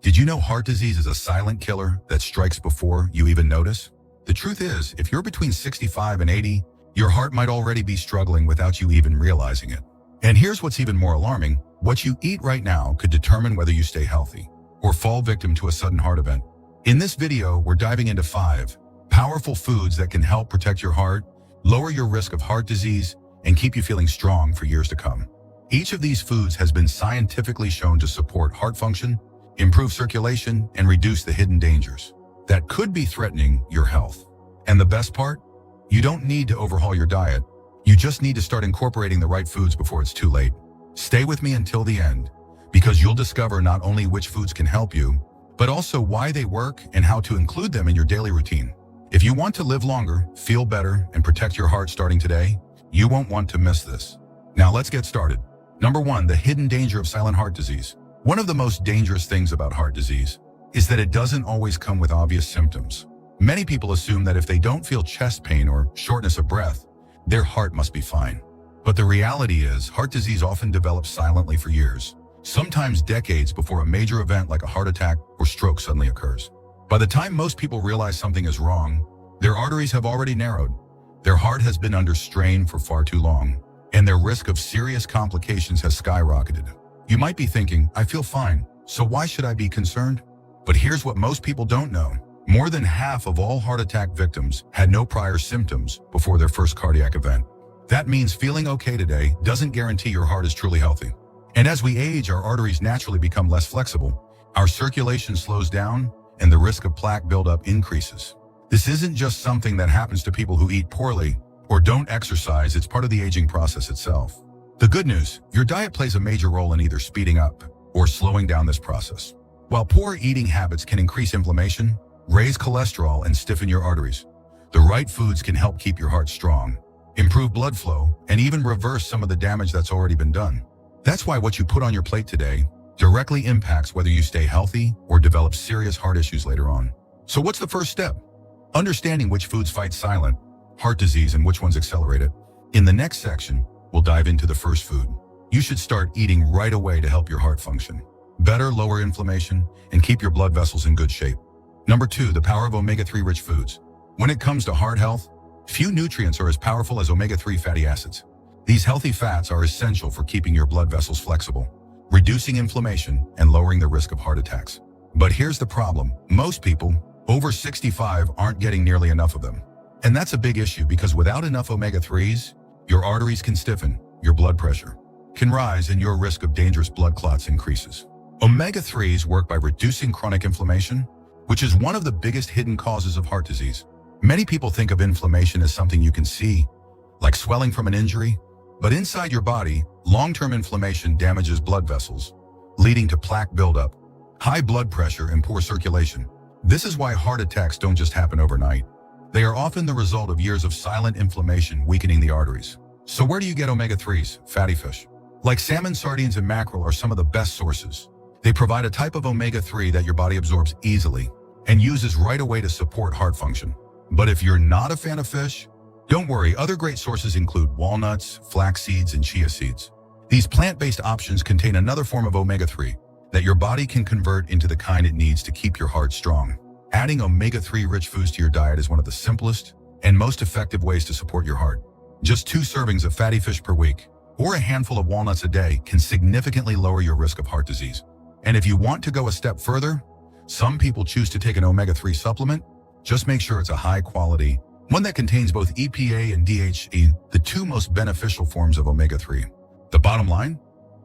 Did you know heart disease is a silent killer that strikes before you even notice? The truth is, if you're between 65 and 80, your heart might already be struggling without you even realizing it. And here's what's even more alarming. What you eat right now could determine whether you stay healthy or fall victim to a sudden heart event. In this video, we're diving into 5 powerful foods that can help protect your heart, lower your risk of heart disease, and keep you feeling strong for years to come. Each of these foods has been scientifically shown to support heart function, improve circulation, and reduce the hidden dangers that could be threatening your health. And the best part? You don't need to overhaul your diet. You just need to start incorporating the right foods before it's too late. Stay with me until the end, because you'll discover not only which foods can help you, but also why they work and how to include them in your daily routine. If you want to live longer, feel better, and protect your heart starting today, you won't want to miss this. Now let's get started. Number 1, the hidden danger of silent heart disease. One of the most dangerous things about heart disease is that it doesn't always come with obvious symptoms. Many people assume that if they don't feel chest pain or shortness of breath, their heart must be fine. But the reality is, heart disease often develops silently for years, sometimes decades before a major event like a heart attack or stroke suddenly occurs. By the time most people realize something is wrong, their arteries have already narrowed, their heart has been under strain for far too long, and their risk of serious complications has skyrocketed. You might be thinking, I feel fine, so why should I be concerned? But here's what most people don't know. More than half of all heart attack victims had no prior symptoms before their first cardiac event. That means feeling okay today doesn't guarantee your heart is truly healthy. And as we age, our arteries naturally become less flexible, our circulation slows down, and the risk of plaque buildup increases. This isn't just something that happens to people who eat poorly or don't exercise, it's part of the aging process itself. The good news, your diet plays a major role in either speeding up or slowing down this process. While poor eating habits can increase inflammation, raise cholesterol, and stiffen your arteries, the right foods can help keep your heart strong, improve blood flow, and even reverse some of the damage that's already been done. That's why what you put on your plate today directly impacts whether you stay healthy or develop serious heart issues later on. So what's the first step? Understanding which foods fight silent heart disease and which ones accelerate it. In the next section, we'll dive into the first food you should start eating right away to help your heart function better, lower inflammation, and keep your blood vessels in good shape. Number 2, the power of omega-3 rich foods. When it comes to heart health, few nutrients are as powerful as omega-3 fatty acids. These healthy fats are essential for keeping your blood vessels flexible, reducing inflammation, and lowering the risk of heart attacks. But here's the problem. Most people over 65 aren't getting nearly enough of them. And that's a big issue because without enough omega-3s, your arteries can stiffen, your blood pressure can rise, and your risk of dangerous blood clots increases. Omega-3s work by reducing chronic inflammation, which is one of the biggest hidden causes of heart disease. Many people think of inflammation as something you can see, like swelling from an injury, but inside your body, long-term inflammation damages blood vessels, leading to plaque buildup, high blood pressure, and poor circulation. This is why heart attacks don't just happen overnight. They are often the result of years of silent inflammation weakening the arteries. So where do you get omega-3s? Fatty fish like salmon, sardines, and mackerel are some of the best sources. They provide a type of omega-3 that your body absorbs easily and uses right away to support heart function. But if you're not a fan of fish, don't worry, other great sources include walnuts, flax seeds, and chia seeds. These plant-based options contain another form of omega-3 that your body can convert into the kind it needs to keep your heart strong. Adding omega-3 rich foods to your diet is one of the simplest and most effective ways to support your heart. Just 2 servings of fatty fish per week or a handful of walnuts a day can significantly lower your risk of heart disease. And if you want to go a step further, some people choose to take an omega-3 supplement. Just make sure it's a high quality one that contains both EPA and DHA, the 2 most beneficial forms of omega-3. The bottom line?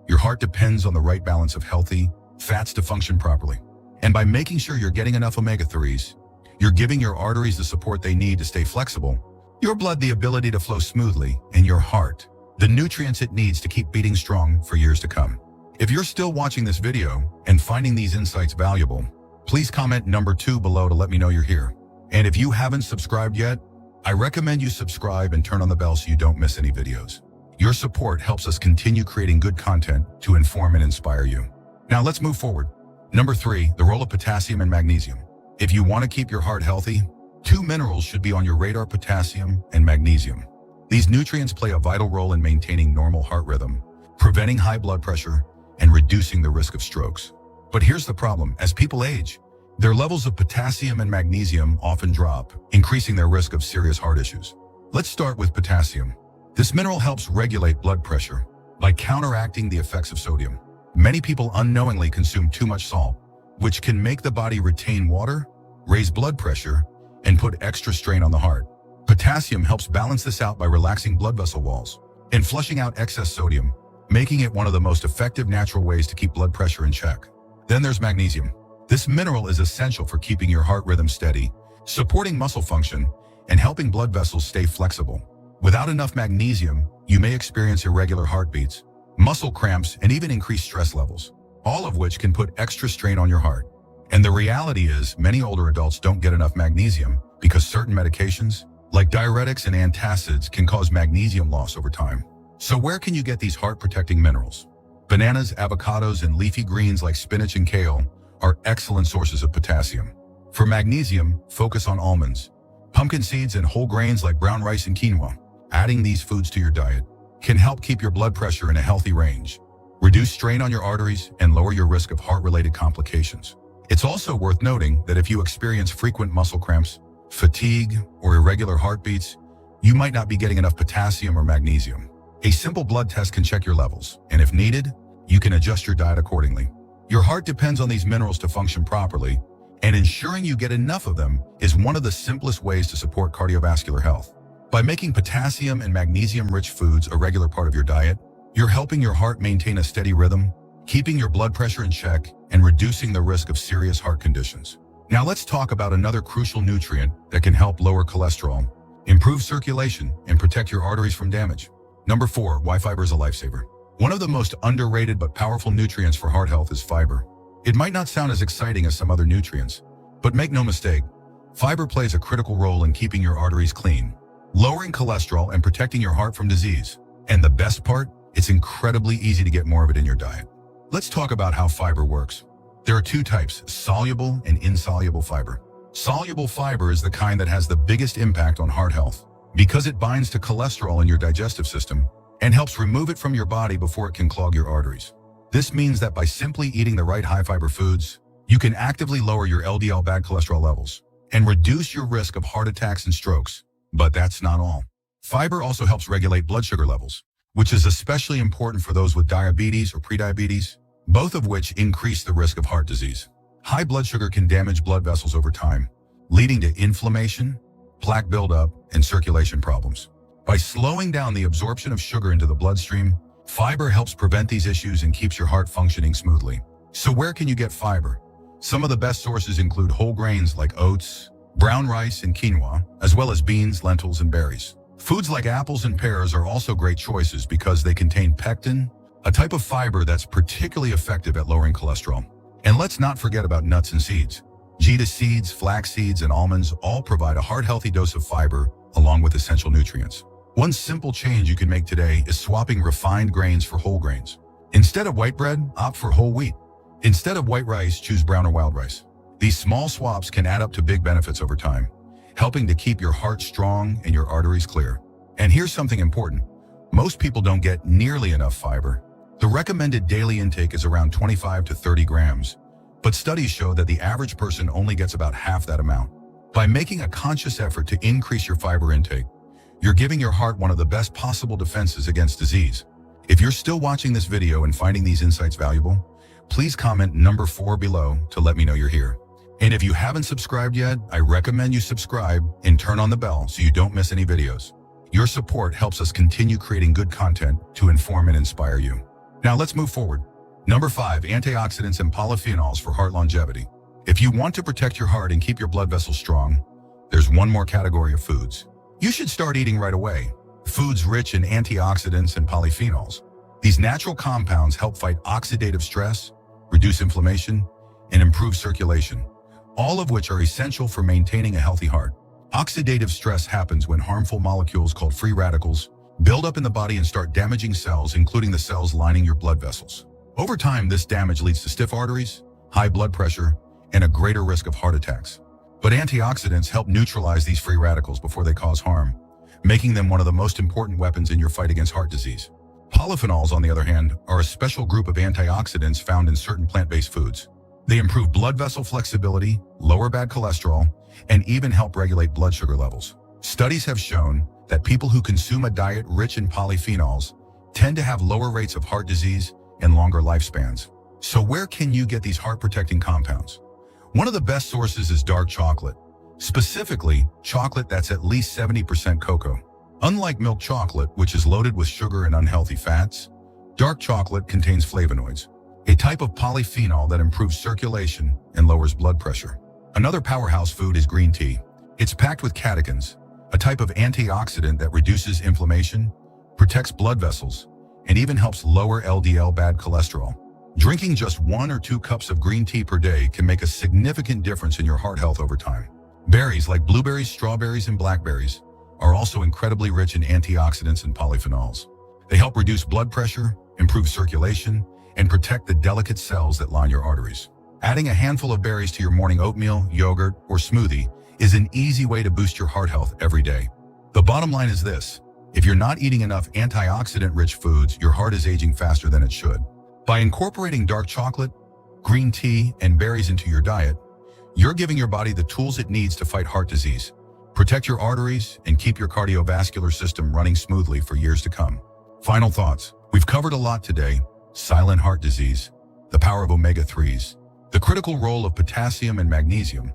Your heart depends on the right balance of healthy fats to function properly. And by making sure you're getting enough omega-3s, you're giving your arteries the support they need to stay flexible, your blood the ability to flow smoothly, and your heart the nutrients it needs to keep beating strong for years to come. If you're still watching this video and finding these insights valuable, please comment number 2 below to let me know you're here. And if you haven't subscribed yet, I recommend you subscribe and turn on the bell so you don't miss any videos. Your support helps us continue creating good content to inform and inspire you. Now let's move forward. Number 3, the role of potassium and magnesium. If you want to keep your heart healthy, 2 minerals should be on your radar: potassium and magnesium. These nutrients play a vital role in maintaining normal heart rhythm, preventing high blood pressure, and reducing the risk of strokes. But here's the problem. As people age, their levels of potassium and magnesium often drop, increasing their risk of serious heart issues. Let's start with potassium. This mineral helps regulate blood pressure by counteracting the effects of sodium. Many people unknowingly consume too much salt, which can make the body retain water, raise blood pressure, and put extra strain on the heart. Potassium helps balance this out by relaxing blood vessel walls and flushing out excess sodium, making it one of the most effective natural ways to keep blood pressure in check. Then there's magnesium. This mineral is essential for keeping your heart rhythm steady, supporting muscle function, and helping blood vessels stay flexible. Without enough magnesium, you may experience irregular heartbeats, muscle cramps, and even increased stress levels, all of which can put extra strain on your heart. And the reality is, many older adults don't get enough magnesium because certain medications, like diuretics and antacids, can cause magnesium loss over time. So where can you get these heart-protecting minerals? Bananas, avocados, and leafy greens like spinach and kale are excellent sources of potassium. For magnesium, focus on almonds, pumpkin seeds, and whole grains like brown rice and quinoa. Adding these foods to your diet can help keep your blood pressure in a healthy range, reduce strain on your arteries, and lower your risk of heart-related complications. It's also worth noting that if you experience frequent muscle cramps, fatigue, or irregular heartbeats, you might not be getting enough potassium or magnesium. A simple blood test can check your levels, and if needed, you can adjust your diet accordingly. Your heart depends on these minerals to function properly, and ensuring you get enough of them is one of the simplest ways to support cardiovascular health. By making potassium and magnesium-rich foods a regular part of your diet, you're helping your heart maintain a steady rhythm, keeping your blood pressure in check, and reducing the risk of serious heart conditions. Now let's talk about another crucial nutrient that can help lower cholesterol, improve circulation, and protect your arteries from damage. Number 4, why fiber is a lifesaver. One of the most underrated but powerful nutrients for heart health is fiber. It might not sound as exciting as some other nutrients, but make no mistake, fiber plays a critical role in keeping your arteries clean, lowering cholesterol, and protecting your heart from disease. And the best part, it's incredibly easy to get more of it in your diet. Let's talk about how fiber works. There are two types, soluble and insoluble fiber. Soluble fiber is the kind that has the biggest impact on heart health because it binds to cholesterol in your digestive system and helps remove it from your body before it can clog your arteries. This means that by simply eating the right high-fiber foods, you can actively lower your LDL bad cholesterol levels and reduce your risk of heart attacks and strokes. But that's not all. Fiber also helps regulate blood sugar levels, which is especially important for those with diabetes or prediabetes, both of which increase the risk of heart disease. High blood sugar can damage blood vessels over time, leading to inflammation, plaque buildup, and circulation problems. By slowing down the absorption of sugar into the bloodstream, fiber helps prevent these issues and keeps your heart functioning smoothly. So where can you get fiber? Some of the best sources include whole grains like oats, brown rice, and quinoa, as well as beans, lentils, and berries. Foods like apples and pears are also great choices because they contain pectin, a type of fiber that's particularly effective at lowering cholesterol. And let's not forget about nuts and seeds. Chia seeds, flax seeds, and almonds all provide a heart-healthy dose of fiber along with essential nutrients. One simple change you can make today is swapping refined grains for whole grains. Instead of white bread, opt for whole wheat. Instead of white rice, choose brown or wild rice. These small swaps can add up to big benefits over time, helping to keep your heart strong and your arteries clear. And here's something important. Most people don't get nearly enough fiber. The recommended daily intake is around 25 to 30 grams, but studies show that the average person only gets about half that amount. By making a conscious effort to increase your fiber intake, you're giving your heart one of the best possible defenses against disease. If you're still watching this video and finding these insights valuable, please comment number 4 below to let me know you're here. And if you haven't subscribed yet, I recommend you subscribe and turn on the bell so you don't miss any videos. Your support helps us continue creating good content to inform and inspire you. Now let's move forward. Number 5, antioxidants and polyphenols for heart longevity. If you want to protect your heart and keep your blood vessels strong, there's one more category of foods you should start eating right away. Foods rich in antioxidants and polyphenols. These natural compounds help fight oxidative stress, reduce inflammation, and improve circulation, all of which are essential for maintaining a healthy heart. Oxidative stress happens when harmful molecules called free radicals build up in the body and start damaging cells, including the cells lining your blood vessels. Over time, this damage leads to stiff arteries, high blood pressure, and a greater risk of heart attacks. But antioxidants help neutralize these free radicals before they cause harm, making them one of the most important weapons in your fight against heart disease. Polyphenols, on the other hand, are a special group of antioxidants found in certain plant-based foods. They improve blood vessel flexibility, lower bad cholesterol, and even help regulate blood sugar levels. Studies have shown that people who consume a diet rich in polyphenols tend to have lower rates of heart disease and longer lifespans. So where can you get these heart-protecting compounds? One of the best sources is dark chocolate, specifically chocolate that's at least 70% cocoa. Unlike milk chocolate, which is loaded with sugar and unhealthy fats, dark chocolate contains flavonoids, a type of polyphenol that improves circulation and lowers blood pressure. Another powerhouse food is green tea. It's packed with catechins, a type of antioxidant that reduces inflammation, protects blood vessels, and even helps lower LDL bad cholesterol. Drinking just 1 or 2 cups of green tea per day can make a significant difference in your heart health over time. Berries like blueberries, strawberries, and blackberries are also incredibly rich in antioxidants and polyphenols. They help reduce blood pressure, improve circulation, and protect the delicate cells that line your arteries. Adding a handful of berries to your morning oatmeal, yogurt, or smoothie is an easy way to boost your heart health every day. The bottom line is this: if you're not eating enough antioxidant-rich foods, your heart is aging faster than it should. By incorporating dark chocolate, green tea, and berries into your diet, you're giving your body the tools it needs to fight heart disease, protect your arteries, and keep your cardiovascular system running smoothly for years to come. Final thoughts. We've covered a lot today: silent heart disease, the power of omega-3s, the critical role of potassium and magnesium,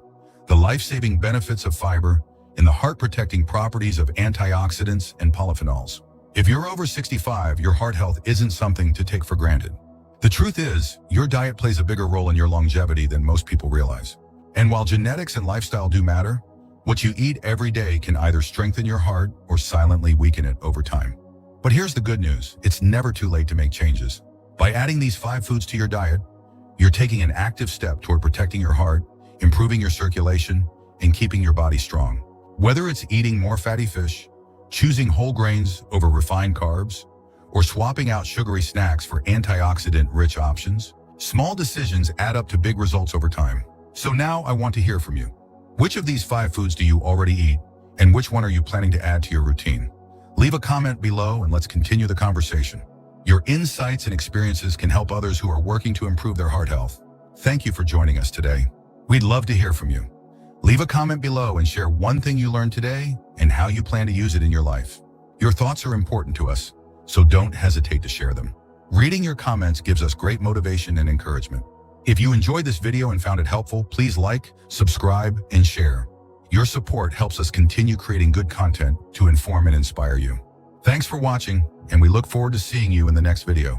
the life-saving benefits of fiber, and the heart-protecting properties of antioxidants and polyphenols. If you're over 65, your heart health isn't something to take for granted. The truth is, your diet plays a bigger role in your longevity than most people realize. And while genetics and lifestyle do matter, what you eat every day can either strengthen your heart or silently weaken it over time. But here's the good news: it's never too late to make changes. By adding these 5 foods to your diet, you're taking an active step toward protecting your heart, improving your circulation, and keeping your body strong. Whether it's eating more fatty fish, choosing whole grains over refined carbs, or swapping out sugary snacks for antioxidant-rich options, small decisions add up to big results over time. So now I want to hear from you. Which of these 5 foods do you already eat, and which one are you planning to add to your routine? Leave a comment below and let's continue the conversation. Your insights and experiences can help others who are working to improve their heart health. Thank you for joining us today. We'd love to hear from you. Leave a comment below and share one thing you learned today and how you plan to use it in your life. Your thoughts are important to us, so don't hesitate to share them. Reading your comments gives us great motivation and encouragement. If you enjoyed this video and found it helpful, please like, subscribe, and share. Your support helps us continue creating good content to inform and inspire you. Thanks for watching, and we look forward to seeing you in the next video.